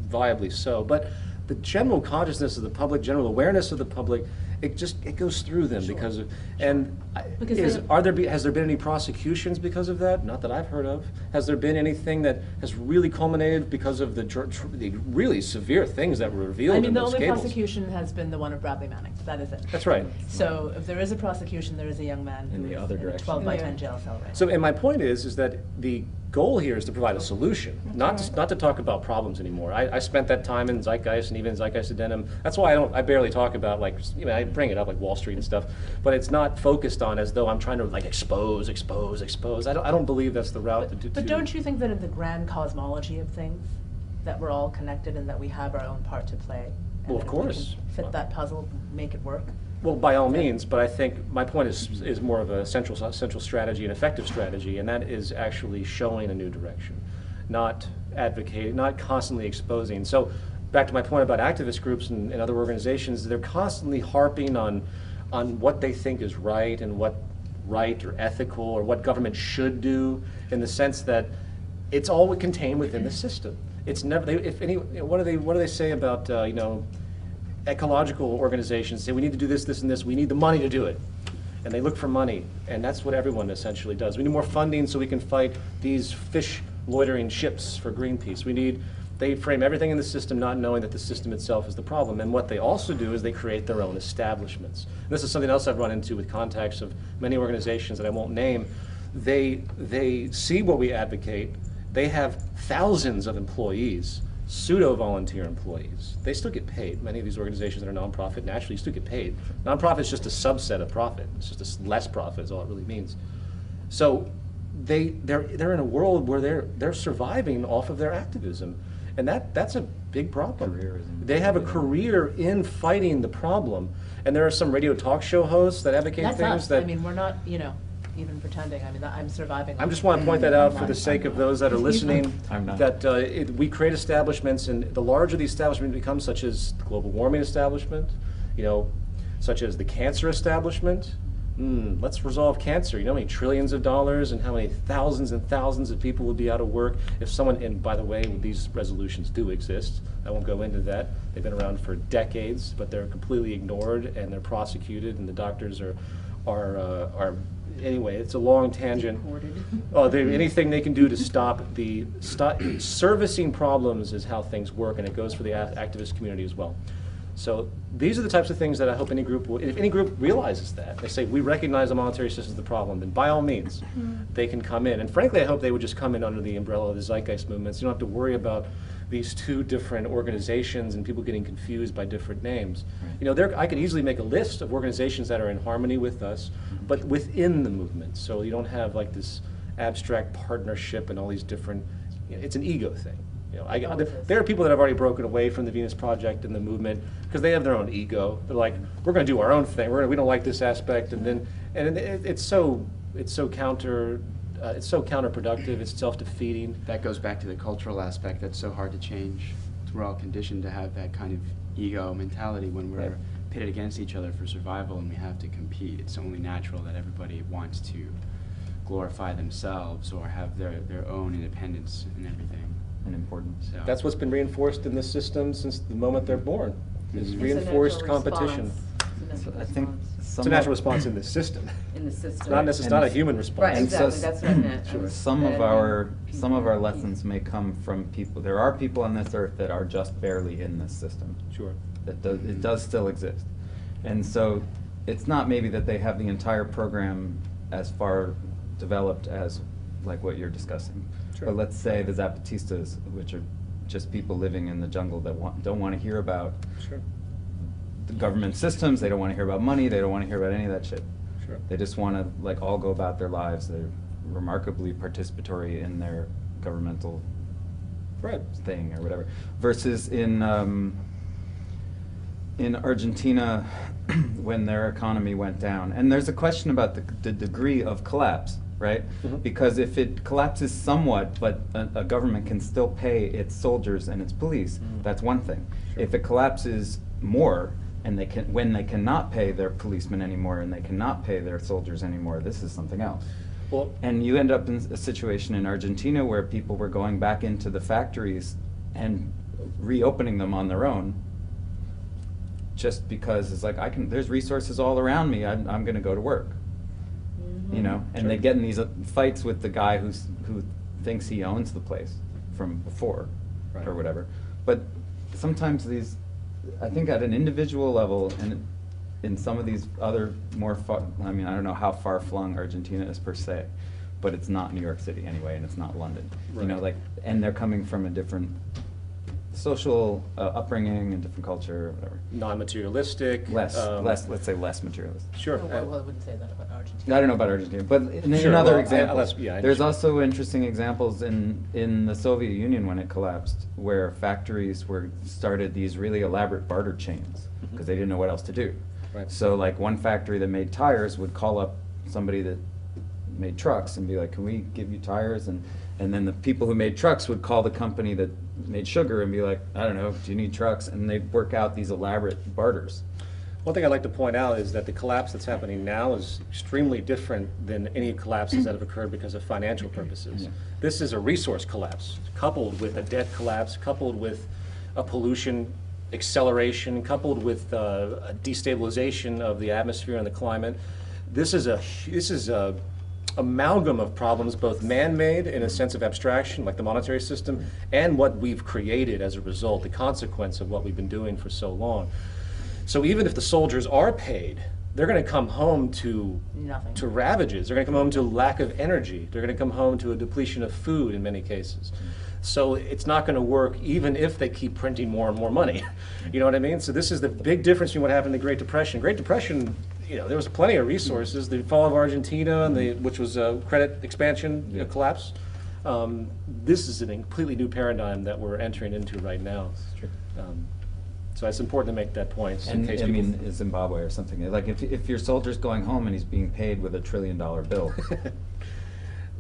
viably so. But the general consciousness of the public, general awareness of the public, it goes through them Sure. because of, and Because has there been any prosecutions because of that? Not that I've heard of. Has there been anything that has really culminated because of the really severe things that were revealed I in mean, the those only cables? prosecution has been the one of Bradley Manning. That is it. That's right. So if there is a prosecution, there is a young man In who the is other in a direction. 12 by Yeah. 10 jail cell right So, now. and my point is that the goal here is to provide a solution, not to talk about problems anymore. I spent that time in Zeitgeist and even Zeitgeist Addendum. That's why I barely talk about, like, I bring it up like Wall Street and stuff, but it's not focused on as though I'm trying to like expose. I don't believe that's the route to do. But don't you think that in the grand cosmology of things, that we're all connected and that we have our own part to play? And Well, of that if we course. can fit that puzzle, make it work? Well, by all means, but I think my point is more of a central strategy, an effective strategy, and that is actually showing a new direction, not advocating, not constantly exposing. So back to my point about activist groups and other organizations, they're constantly harping on what they think is right and what right or ethical or what government should do, in the sense that it's all contained within the system. It's never, what do they say about, ecological organizations say we need to do this, this, and this, we need the money to do it. And they look for money, and that's what everyone essentially does. We need more funding so we can fight these fish loitering ships for Greenpeace. They frame everything in the system not knowing that the system itself is the problem. And what they also do is they create their own establishments. And this is something else I've run into with contacts of many organizations that I won't name. They see what we advocate. They have thousands of employees, pseudo-volunteer employees. They still get paid. Many of these organizations that are nonprofit naturally still get paid. Nonprofit is just a subset of profit. It's just less profit is all it really means. So they're in a world where they're surviving off of their activism, and that's a big problem. Careerism. They have a career in fighting the problem, and there are some radio talk show hosts that advocate That's things us. that. I mean, we're not, even pretending. I mean, I'm surviving. I just want to point that out for the sake of those that are listening, I'm not. that we create establishments, and the larger the establishment becomes, such as the global warming establishment, such as the cancer establishment. Let's resolve cancer. You know how many trillions of dollars and how many thousands and thousands of people would be out of work if someone, and by the way, these resolutions do exist. I won't go into that. They've been around for decades, but they're completely ignored and they're prosecuted, and the doctors are anyway, it's a long tangent. Anything they can do to stop servicing problems is how things work, and it goes for the activist community as well. So these are the types of things that I hope any group, if any group realizes that, they say, we recognize the monetary system is the problem, then by all means, they can come in. And frankly, I hope they would just come in under the umbrella of the Zeitgeist movements. You don't have to worry about these two different organizations and people getting confused by different names. Right. You know, I could easily make a list of organizations that are in harmony with us, but within the movement. So you don't have like this abstract partnership and all these different, you know, it's an ego thing. You know, there are people that have already broken away from the Venus Project and the movement because they have their own ego. They're like, we're going to do our own thing. We don't like this aspect, and it's so counterproductive. It's self-defeating. That goes back to the cultural aspect that's so hard to change. We're all conditioned to have that kind of ego mentality when we're Right. pitted against each other for survival and we have to compete. It's only natural that everybody wants to glorify themselves or have their own independence and everything. And importance. So That's what's been reinforced in this system since the moment they're born. Is It's a reinforced natural competition. response. It's a natural I think response It's a natural response in this system. in the system. It's not necessarily not a human response. Right, And so exactly, that's what I meant. Sure. Some of our lessons may come from people. There are people on this earth that are just barely in this system. Sure. It does still exist, and so it's not maybe that they have the entire program as far developed as like what you're discussing. Sure. But let's say the Zapatistas, which are just people living in the jungle that don't want to hear about Sure. the government systems. They don't want to hear about money. They don't want to hear about any of that shit. Sure. They just want to like all go about their lives. They're remarkably participatory in their governmental Right. thing or whatever. Versus in Argentina, when their economy went down, and there's a question about the degree of collapse, right? Mhm. Because if it collapses somewhat, but a government can still pay its soldiers and its police, that's one thing. Sure. If it collapses more, and when they cannot pay their policemen anymore and they cannot pay their soldiers anymore, this is something else. Well, And you end up in a situation in Argentina where people were going back into the factories and reopening them on their own, just because it's like there's resources all around me. I'm going to go to work, you know. And Sure. they get in these fights with the guy who thinks he owns the place from before, Right. or whatever. But sometimes I think at an individual level and in some of these other more I don't know how far flung Argentina is per se, but it's not New York City anyway, and it's not London. You know, Right. and they're coming from a different social upbringing and different culture, or whatever. non-materialistic. Let's say less materialist. Sure. Well, I wouldn't say that about Argentina. I don't know about Argentina, but in Sure, other well, examples, yeah, I there's understand. also interesting examples in the Soviet Union when it collapsed, where factories started these really elaborate barter chains because they didn't know what else to do. Right. So like one factory that made tires would call up somebody that made trucks and be like, "Can we give you tires?" And then the people who made trucks would call the company that made sugar and be like, "I don't know, do you need trucks?" And they'd work out these elaborate barters. One thing I'd like to point out is that the collapse that's happening now is extremely different than any collapses that have occurred because of financial purposes. Yeah. This is a resource collapse, coupled with a debt collapse, coupled with a pollution acceleration, coupled with a destabilization of the atmosphere and the climate. This is a amalgam of problems, both man-made in a sense of abstraction, like the monetary system, and what we've created as a result, the consequence of what we've been doing for so long. So even if the soldiers are paid, they're going to come home to Nothing. to ravages. They're going to come home to lack of energy. They're going to come home to a depletion of food in many cases. So it's not going to work even if they keep printing more and more money. You know what I mean? So this is the big difference between what happened in the Great Depression. Great Depression, you know, there was plenty of resources. The fall of Argentina, and which was a credit expansion collapse. This is a completely new paradigm that we're entering into right now. Sure. So it's important to make that point. In And case I people mean, Zimbabwe or something. Like if your soldier's going home and he's being paid with $1 trillion bill,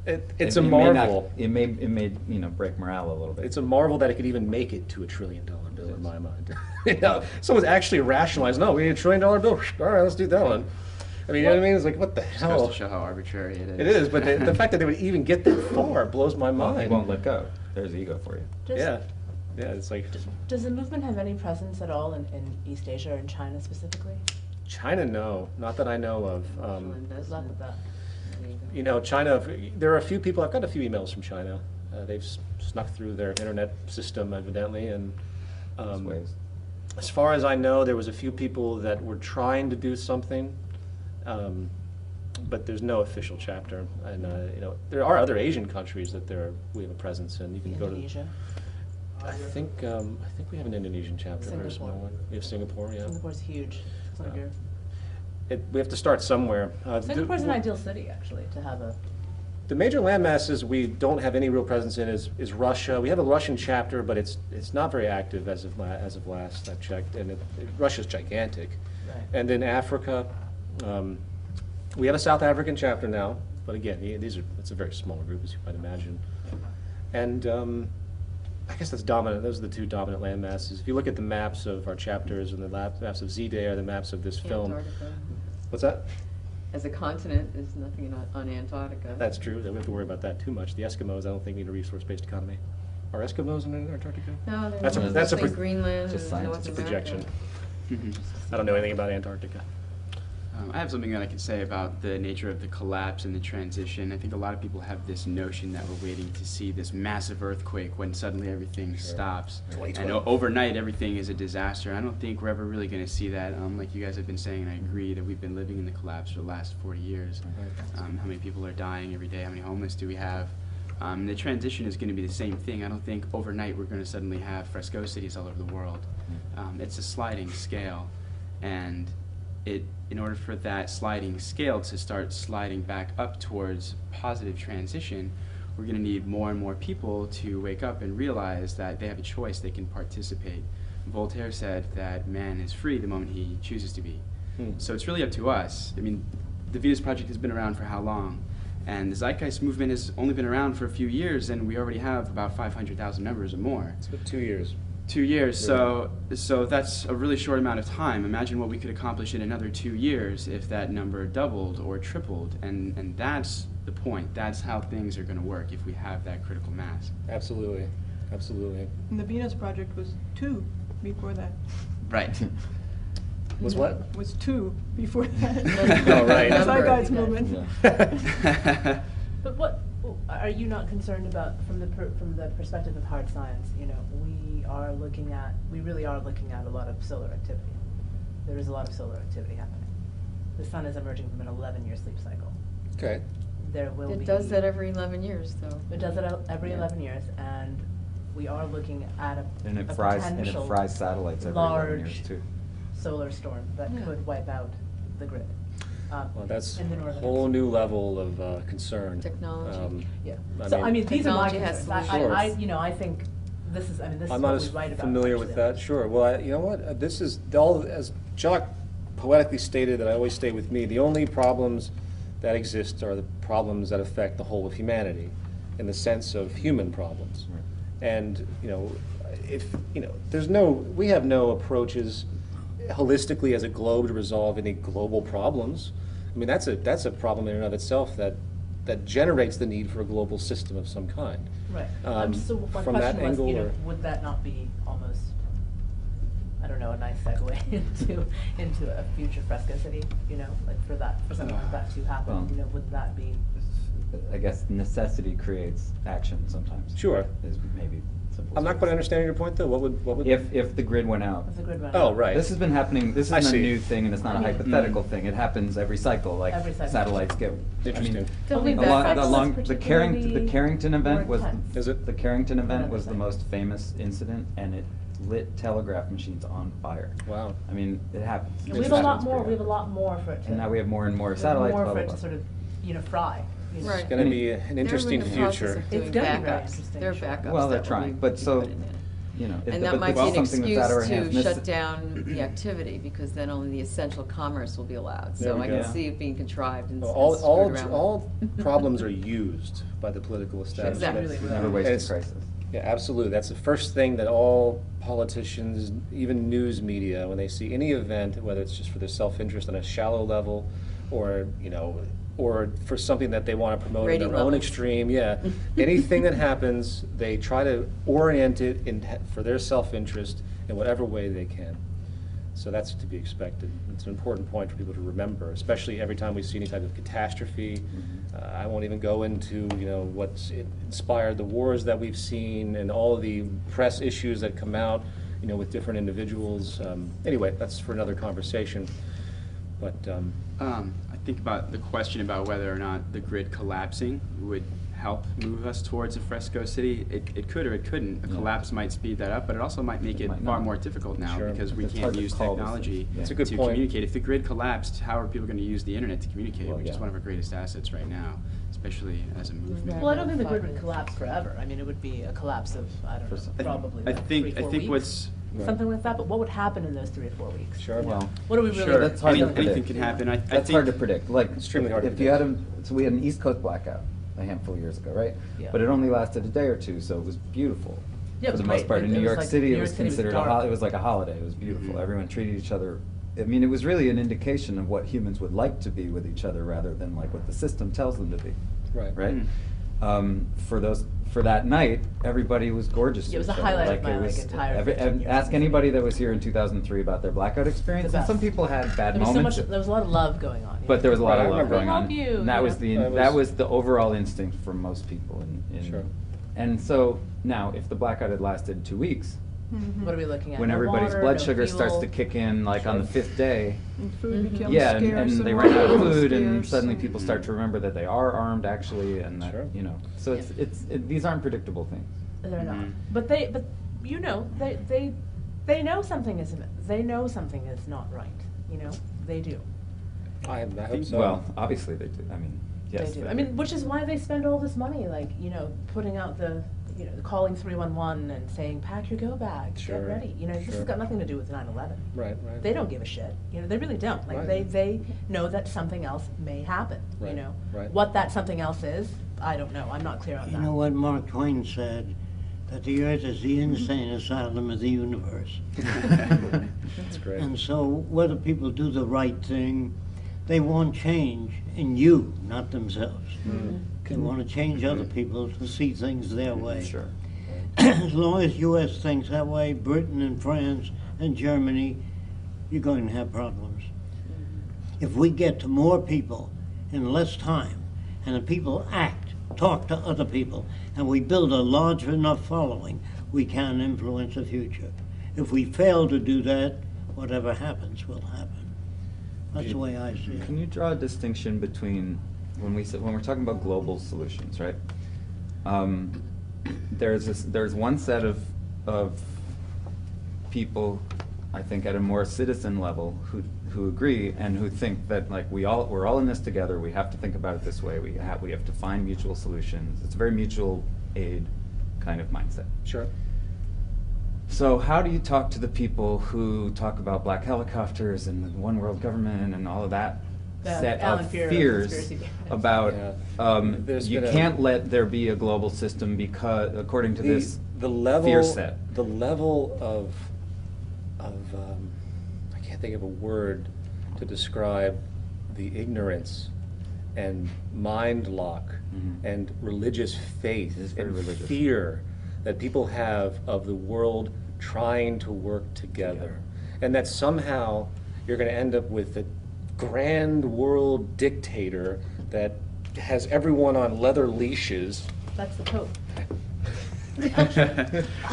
it's it a may not- marvel. It may break morale a little bit. It's a marvel that it could even make it to $1 trillion bill in my mind. You know, someone's actually rationalized, no, we need $1 trillion bill. All right, let's do that one. I mean, you know what I mean? It's like, what the Just hell? goes to show how arbitrary it is. It is, but the fact that they would even get that far blows my Well, he mind. won't let go. There's ego for you. Yeah, it's like Does the movement have any presence at all in East Asia or in China specifically? China. No, not that I know of. Good luck with that. You know, China. There are a few people. I've got a few emails from China. They've snuck through their internet system, evidently, and Ways. As far as I know, there was a few people that were trying to do something, but there's no official chapter. And you know, there are other Asian countries that we have a presence in. You can go to. Indonesia. I think we have an Indonesian chapter, a very small Singapore. one. We have Singapore, yeah. Singapore's huge. It's like your We have to start somewhere. Singapore's an ideal city, actually, to have a. The major landmasses we don't have any real presence in is Russia. We have a Russian chapter, but it's not very active as of last I checked, and Russia's gigantic. Right. And in Africa, we have a South African chapter now, but again, it's a very small group, as you might imagine. And I guess that's dominant. Those are the two dominant landmasses. If you look at the maps of our chapters and the maps of Z-Day or the maps of this film. Antarctica. What's that? As a continent, there's nothing on Antarctica. That's true. We don't have to worry about that too much. The Eskimos, I don't think, need a resource-based economy. Are Eskimos in Antarctica? No, That's a- there's that's a mostly pro- Greenland Just and science. North It's a America. projection. Mhm. I don't know anything about Antarctica. I have something that I can say about the nature of the collapse and the transition. I think a lot of people have this notion that we're waiting to see this massive earthquake when suddenly everything stops. And 2012. overnight everything is a disaster. I don't think we're ever really going to see that. Like you guys have been saying, and I agree that we've been living in the collapse for the last 40 years. How many people are dying every day? How many homeless do we have? The transition is going to be the same thing. I don't think overnight we're going to suddenly have fresco cities all over the world. It's a sliding scale, and in order for that sliding scale to start sliding back up towards positive transition, we're going to need more and more people to wake up and realize that they have a choice, they can participate. Voltaire said that man is free the moment he chooses to be. So it's really up to us. I mean, the Venus Project has been around for how long? And the Zeitgeist Movement has only been around for a few years, and we already have about 500,000 members or more. It's been 2 years. 2 years, so that's a really short amount of time. Imagine what we could accomplish in another 2 years if that number doubled or tripled, and that's the point. That's how things are going to work if we have that critical mass. Absolutely. Absolutely. And the Venus Project was 2 before that. Right. Was what? Was 2 before that. Oh, right. Zeitgeist Movement. But what are you not concerned about from the perspective of hard science? You know, we really are looking at a lot of solar activity. There is a lot of solar activity happening. The sun is emerging from an 11-year sleep cycle. Okay. There will be. It does that every 11 years, though. It does it every Yeah. 11 years, and we are looking at a And it potential fries satellites every 11 years large too. solar storm that Yeah. could wipe out the grid. Well, that's in the a northern whole hemisphere. new level of concern. Technology. Yeah. I So, I mean, these are my Technology has concerns. solutions. You know, I think this is I'm what not we as write about. familiar with actually. that, sure. Well, you know what, this is, as Jacque poetically stated, that I always stay with me, the only problems that exist are the problems that affect the whole of humanity, in the sense of human problems. And, you know, we have no approaches holistically as a globe to resolve any global problems. I mean, that's a problem in and of itself that generates the need for a global system of some kind. Right. So my from that question was, angle, you know, or- would that not be almost, I don't know, a nice segue into a future fresco city? You know, like for something like that to happen. Well- You know, would that be? I guess necessity creates action sometimes. Sure. Is maybe simple. I'm not quite understanding your point, though. What would? If the grid went out. That's a good run. Oh, right. This has been happening, this I isn't a see. new thing, and it's not a I mean- hypothetical thing. It happens every cycle, like Every cycle. satellites get. Interesting. Don't we The The, long- back the up? long- the Carrington event was, intense. Is it? the Carrington event was the 100%. most famous incident, and it lit telegraph machines on fire. Wow. I mean, it happens. And It we have a lot happens more. pretty We have a often. lot more for it to. And now we have more and more we have satellites, More blah, for blah, it blah. to sort of, fry. You It's know. Right. going to be an They're in interesting the process future. of doing It's gonna be very backups. interesting, There are sure. backups. Well, they're that trying, will but be so, put in. you know, if And the- that might be an something that's out of our excuse hands. to This- shut down the activity, because then only the essential commerce will be allowed. There So we I go. can see it being contrived and Well, and screwed around. all problems are used by the political establishment. Exactly. Never waste It's- a crisis. Yeah, absolutely. That's the first thing that all politicians, even news media, when they see any event, whether it's just for their self-interest on a shallow level, or or for something that they want to promote in Rating their own levels. extreme, yeah. Anything that happens, they try to orient it for their self-interest in whatever way they can. So that's to be expected. It's an important point for people to remember, especially every time we see any type of catastrophe. I won't even go into what's inspired the wars that we've seen and all of the press issues that come out. you know, with different individuals. Anyway, that's for another conversation. But I think about the question about whether or not the grid collapsing would help move us towards a fresco city. It could or it couldn't. A collapse might speed that up, but it also might make it might far not. more difficult now Sure. because we It's can't hard to use call this technology thing. Yeah. That's a good to point. communicate. If the grid collapsed, how are people going to use the internet to communicate, Well, which is yeah. one of our greatest assets right now, especially as a movement. Well, I don't think the grid would collapse forever. I mean, it would be a collapse of, I don't know, I- probably I like think 3-4 what's weeks, something like that. But what would happen in those 3 or 4 weeks? sure. Well, What are we really? Sure, that's hard to anything predict. can happen. I That's think hard to predict. Like, Extremely hard to if you had predict. so we had an East Coast blackout a handful of years ago, right? Yeah. But it only lasted a day or two, so it was beautiful. Yeah, it For was the most great. part, in It New was York like- City, New it York was City was considered dark. it was like a holiday. It was beautiful. Mhm. Everyone treated each other. I mean, it was really an indication of what humans would like to be with each other, rather than like what the system tells them to be. Right. Right. Mm. For that night, everybody was gorgeous. Yeah, to it was each a other. highlight of Like, my, it was entire 15 years. ask anybody that was here in 2003 about their blackout experience. The And some best. people had bad There was so moments. much. There was a lot of love going on. you But know? there was a lot Right, of I love remember. going on. Love you, And that you was know? that was the overall instinct for most people. Sure. And so now, if the blackout had lasted 2 weeks, What are we looking at? when No everybody's water, blood no sugar starts fuel. to kick in, like on the 5th day, And food becomes yeah, scarce. and they water run out of becomes food, and scarce, suddenly and- people start to remember that they are armed actually, and that Sure. you know. So these aren't predictable things. They're not. Mhm. But you know, they know something isn't. They know something is not right. You know, they do. I hope so. Well, obviously they do. I mean, yes. They do. I mean, which is why they spend all this money, like, you know, putting out calling 311 and saying, pack your go bags, Sure, get ready. You know, this sure. has got nothing to do with 9/11. Right. They don't give a shit. You know, they really don't. Like, Right. they know that something else may happen, you Right, know. right. What that something else is, I don't know. I'm not clear on You that. know what Mark Twain said? That the earth is the insane asylum of the universe. That's great. And so whether people do the right thing, they want change in you, not themselves. They want to change other people to see things their way. Sure. As long as U.S. thinks that way, Britain and France and Germany, you're going to have problems. If we get to more people in less time, and the people act, talk to other people, and we build a large enough following, we can influence the future. If we fail to do that, whatever happens will happen. That's the way I see it. Can you draw a distinction between when we're talking about global solutions, right? There's one set of people, I think, at a more citizen level who agree and who think that, like, we're all in this together. We have to think about it this way. We have to find mutual solutions. It's a very mutual aid kind of mindset. Sure. So how do you talk to the people who talk about black helicopters and one world government and all of that The set Alan of Fear fears conspiracy theories. about Yeah. There's you been a- can't let there be a global system because, according to this the level fear set. the level of I can't think of a word to describe the ignorance and mind lock Mhm. and religious faith It is very and religious. fear that people have of the world trying to work together, and that somehow you're going to end up with a grand world dictator that has everyone on leather leashes. That's the Pope.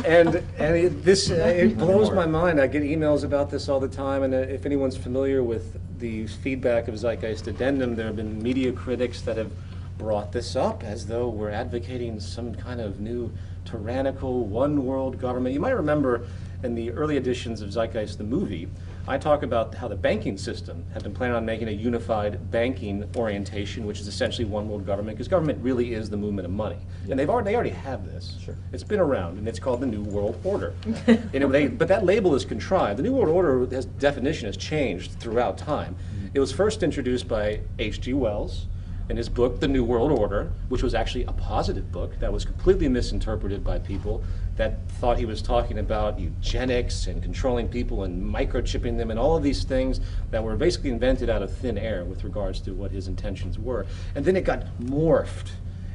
And it blows my mind. I get emails about this all the time, and if anyone's familiar with the feedback of Zeitgeist Addendum, there have been media critics that have brought this up as though we're advocating some kind of new tyrannical one world government. You might remember in the early editions of Zeitgeist the movie, I talk about how the banking system had been planning on making a unified banking orientation, which is essentially one world government, because government really is the movement of money. And they already have this. Sure. It's been around, and it's called the New World Order. But that label is contrived. The New World Order definition has changed throughout time. It was first introduced by H.G. Wells in his book, The New World Order, which was actually a positive book that was completely misinterpreted by people that thought he was talking about eugenics and controlling people and microchipping them and all of these things that were basically invented out of thin air with regards to what his intentions were. And then it got morphed,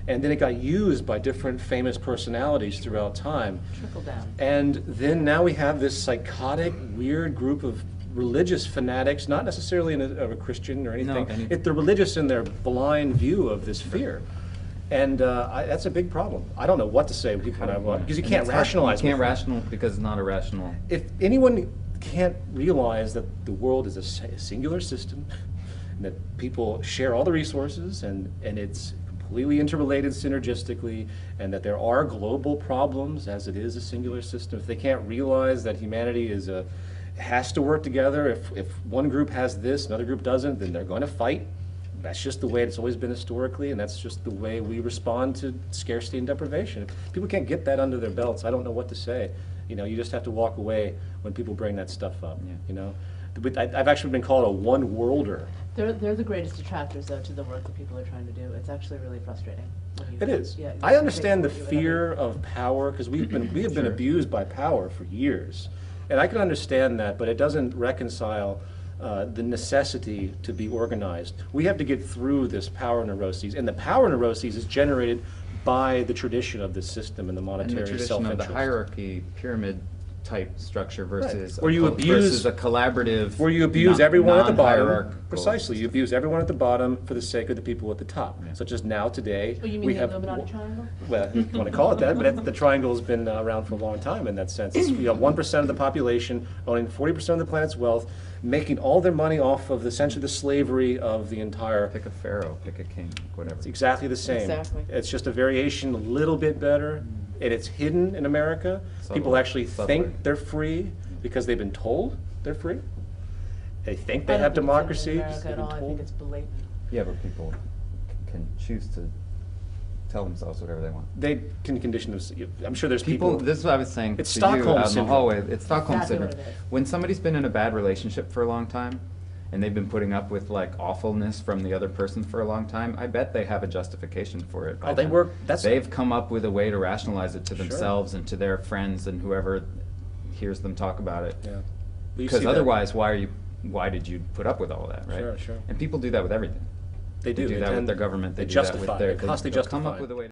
and then it got used by different famous personalities throughout time. Trickle down. And then now we have this psychotic, weird group of religious fanatics, not necessarily of a Christian or anything. No, They're religious in their blind view of this fear. And that's a big problem. I don't know what to say when people, because you And can't it's hard. rationalize. You can't with it. rational because it's not a rational. If anyone can't realize that the world is a singular system, and that people share all the resources, and it's completely interrelated synergistically, and that there are global problems as it is a singular system, if they can't realize that humanity has to work together, if one group has this, another group doesn't, then they're going to fight. That's just the way it's always been historically, and that's just the way we respond to scarcity and deprivation. If people can't get that under their belts, I don't know what to say. You know, you just have to walk away when people bring that stuff up, Yeah. you know? I've actually been called a one-worlder. They're the greatest detractors, though, to the work that people are trying to do. It's actually really frustrating. when you- It is. yeah, I understand the you support you, fear of power, because we have been abused by power for years. And I can understand that, but it doesn't reconcile the necessity to be organized. We have to get through this power neuroses, and the power neuroses is generated by the tradition of this system and the And the monetary tradition of self-interest. the hierarchy, pyramid type structure versus Where you versus a collaborative, Where you abuse everyone at the bottom. non-hierarchical Precisely, you abuse everyone at the bottom for the sake of the people at the top. Yeah. Such as now, today, Oh, you mean we the have. Illuminati triangle? Well, if you want to call it that, but the triangle's been around for a long time in that sense. It's, you have 1% of the population owning 40% of the planet's wealth, making all their money off of essentially the slavery of the entire. pick a pharaoh, pick a king, whatever. It's exactly the same. Exactly. It's just a variation, a little bit better, and it's hidden in America. People Subtly. actually Subtly. think they're free because they've been told they're free. They think I they don't have think it's in democracy America because they've at been all. I told. think it's blatant. Yeah, but people can choose to tell themselves whatever they want. They can condition them. I'm sure there's People, people. this is what I was saying It's to Stockholm you out in the syndrome. hallway. It's Stockholm Exactly what syndrome. it is. When somebody's been in a bad relationship for a long time, and they've been putting up with like awfulness from the other person for a long time, I bet they have a justification for it. by Oh, they then. work- that's- They've come up with a way to rationalize it to Sure. themselves and to their friends and whoever hears them talk about it. Yeah. Well, you Because see that. otherwise, why did you put up with all of that, right? Sure, sure. And people do that with everything. They do. They do that with tend- their government. They do justify that with their. They constantly they'll come justify up with a way.